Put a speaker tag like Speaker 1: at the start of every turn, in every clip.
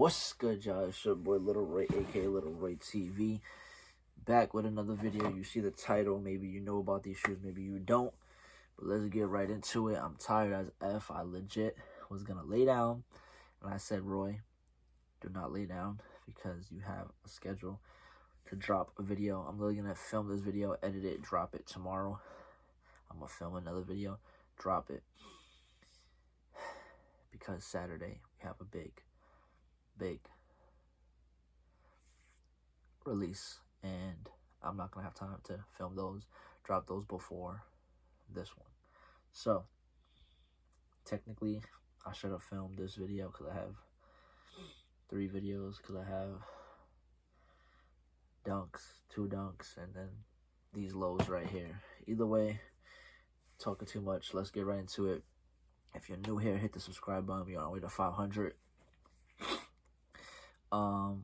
Speaker 1: What's good, y'all? It's your boy Little Ray, aka Little Ray TV, back with another video. You see the title, maybe you know about these shoes, maybe you don't, but let's get right into it. I'm tired as F. I legit was gonna lay down, and I said, Roy, do not lay down because you have a schedule to drop a video. I'm literally gonna film this video, edit it, drop it tomorrow. I'm gonna film another video, drop it, because Saturday we have a big release, and I'm not gonna have time to film those, drop those before this one. So technically I should have filmed this video because I have 3 videos, because I have dunks, 2 dunks, and then these lows right here. Either way, talking too much, let's get right into it. If you're new here, hit the subscribe button. We're on our way to 500.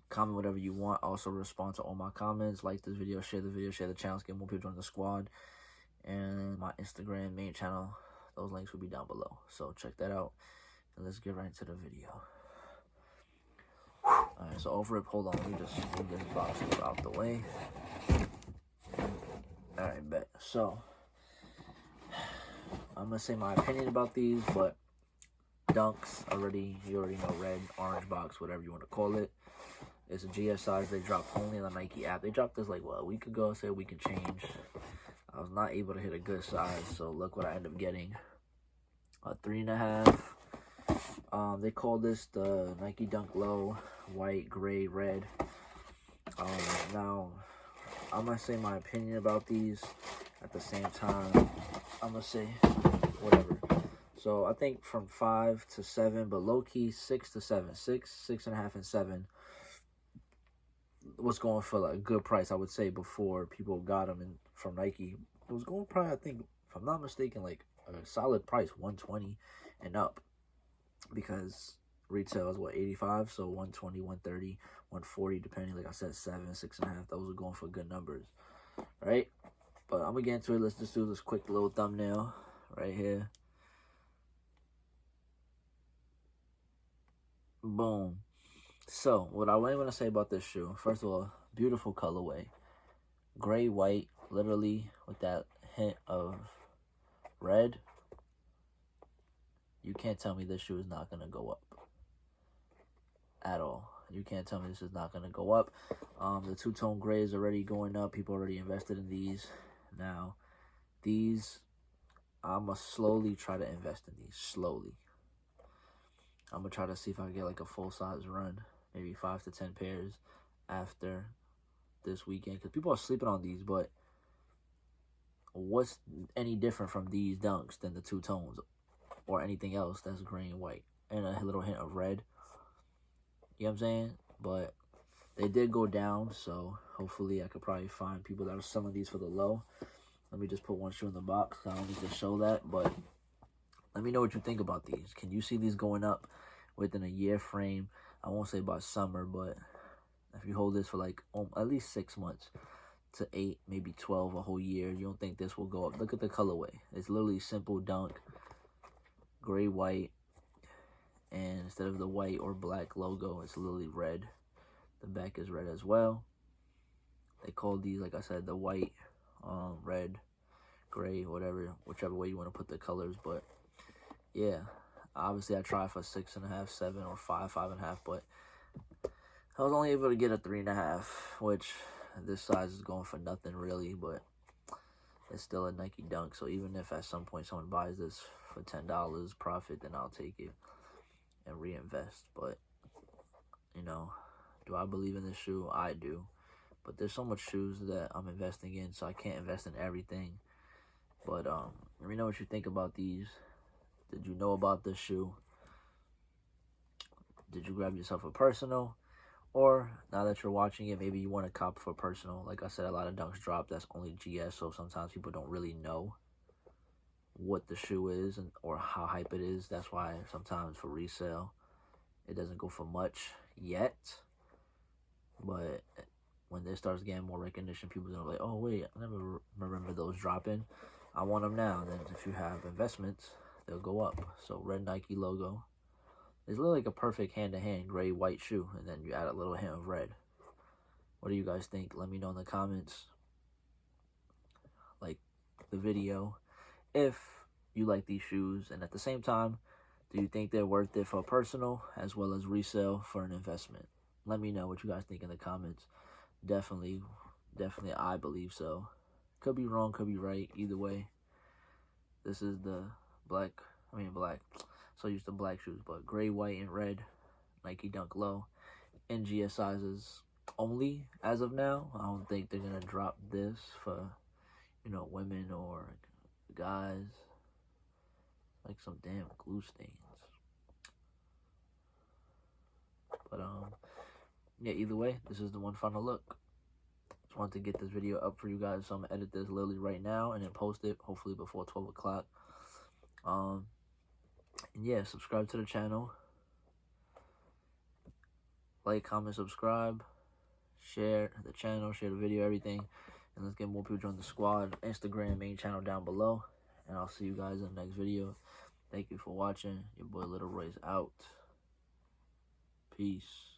Speaker 1: Comment whatever you want. Also respond to all my comments. Like this video, share the channel, get more people join the squad. And my Instagram main channel, those links will be down below, so check that out. And let's get right into the video. Alright, so over it, hold on, let me just move this box out the way. Alright, bet. So I'm gonna say my opinion about these, but dunks you already know, red, orange box, whatever you want to call it. It's a GS size. They dropped only on the Nike app. They dropped this like, what, a week ago, said we can change. I was not able to hit a good size, so look what I ended up getting. A 3.5. They call this the Nike Dunk Low, white, gray, red. Now, I'm going to say my opinion about these. At the same time, I'm going to say whatever. So I think from 5 to 7, but low-key 6 to 7. 6.5, and 7 was going for like a good price, I would say, before people got them from Nike. It was going probably, I think, if I'm not mistaken, like a solid price, 120 and up, because retail is what, 85, so 120, 130, 140, depending. Like I said, 7, 6.5, those are going for good numbers, right? But I'm gonna get into it. Let's just do this quick little thumbnail right here. Boom. So what I really want to say about this shoe, first of all, beautiful colorway, gray, white, literally with that hint of red. You can't tell me this shoe is not going to go up at all. You can't tell me this is not going to go up. The two-tone gray is already going up. People already invested in these. Now, these, I'm going to slowly try to invest in these, slowly. I'm going to try to see if I can get like a full-size run, maybe 5 to 10 pairs after this weekend, because people are sleeping on these. But what's any different from these dunks than the two tones or anything else that's gray and white and a little hint of red? You know what I'm saying? But they did go down, so hopefully I could probably find people that are selling these for the low. Let me just put one shoe in the box. I don't need to show that, but let me know what you think about these. Can you see these going up within a year frame? I won't say by summer, but if you hold this for like at least 6 months to 8, maybe 12, a whole year, you don't think this will go up? Look at the colorway. It's literally simple dunk, gray, white, and instead of the white or black logo, it's literally red. The back is red as well. They call these, like I said, the white, red, gray, whichever way you want to put the colors. But yeah, obviously I tried for 6.5, 7, or 5, 5.5, but I was only able to get a 3.5, which this size is going for nothing really, but it's still a Nike Dunk. So even if at some point someone buys this for $10 profit, then I'll take it and reinvest. But, you know, do I believe in this shoe? I do. But there's so much shoes that I'm investing in, so I can't invest in everything. But let me know what you think about these. Did you know about this shoe? Did you grab yourself a personal? Or now that you're watching it, maybe you want to cop for personal. Like I said, a lot of dunks drop. That's only GS, so sometimes people don't really know what the shoe is or how hype it is. That's why sometimes for resale, it doesn't go for much yet. But when this starts getting more recognition, people are going to be like, oh, wait, I never remember those dropping. I want them now. Then if you have investments, they'll go up. So red Nike logo. It's literally like a perfect hand-to-hand gray white shoe, and then you add a little hint of red. What do you guys think? Let me know in the comments. Like the video if you like these shoes, and at the same time, do you think they're worth it for personal as well as resale for an investment? Let me know what you guys think in the comments. Definitely I believe so. Could be wrong, could be right, either way. This is the black, so used to black shoes, but gray, white, and red Nike Dunk Low in GS sizes only as of now. I don't think they're gonna drop this for, you know, women or guys. Like some damn glue stains. But yeah, either way, this is the one final look. Just wanted to get this video up for you guys, so I'm gonna edit this literally right now and then post it hopefully before 12 o'clock. And yeah, subscribe to the channel, like, comment, subscribe, share the channel, share the video, everything, and let's get more people join the squad. Instagram main channel down below, and I'll see you guys in the next video. Thank you for watching. Your boy Little Roy's out. Peace.